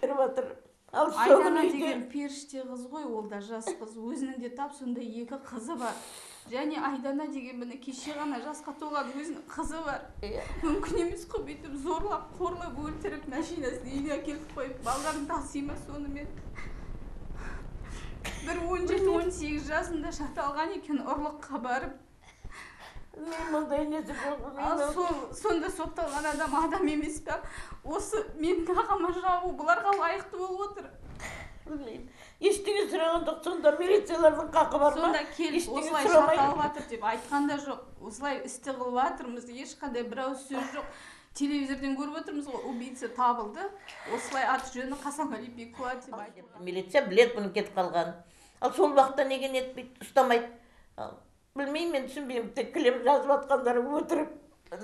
беріп жатыр. Ал Айдана деген періште қыз ғой, ол да жас қыз, өзінің де тап сондай 2 қызы бар. Және Айдана деген міне кеше ғана жасқа толған өзінің қызы бар. Мүмкін емес қой бүйтіп зорлап, қорлап, өлтіріп, машинасын үйіне әкеліп қойып, балаларын таси ма сонымен. Бір 17-18 жасында шаталған екен, ұрлыққа барып. Сонда сотталған адам емес пе? Осы менің ағама жабу бұларға лайықты болып отыр. Білмеймін. Ештеңе сұраған жоқ, сонда милициялардың қақы бар ма? Сонда келіп осылай шаталып жатыр деп айтқан да жоқ. Осылай істі қылып жатырмыз, ешқандай бір ауыз сөз жоқ. Телевизордан көріп отырмыз ғой, убийца табылды. Осылай аты жөні Хасанғали Бекболат деп айтты. Милиция білет бұның кетіп қалғанын. Ал сол уақытта неге нетпейді, ұстамайды? Білмеймін, мен түсінбеймін. Тек кілем жазып жатқандары өтірік,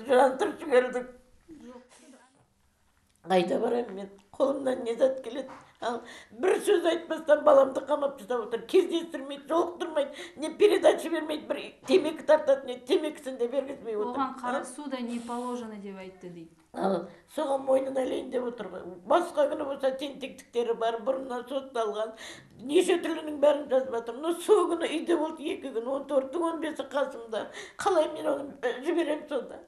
жантыр жібердік. Қайда барамын мен? Қолымнан не зат келеді? Ал бір сөз айтпастан баламды қамап тастап отыр. Кездестірмейді, жолықтырмайды, не передача бермейді, бір темекі тартады, не темекісін де бергізбей отыр. Оған қара суда не положено деп айтты дейді. Ал соған мойнын әлейін деп отыр. Басқа күні болса тентектіктері бар, бұрыннан сотталған, неше түрлінің бәрін жазып жатыр. Но сол күні үйде болды 2 күн, 14-ің 15-і қасымда. Қалай мен оны жіберем сонда?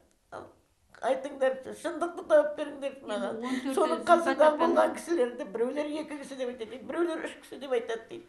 Айтыңдаршы, шындықты тауып беріңдерші маған. Соның қасында болған кісілерді біреулер 2 кісі деп айтады, біреулер 3 кісі деп айтады дейді.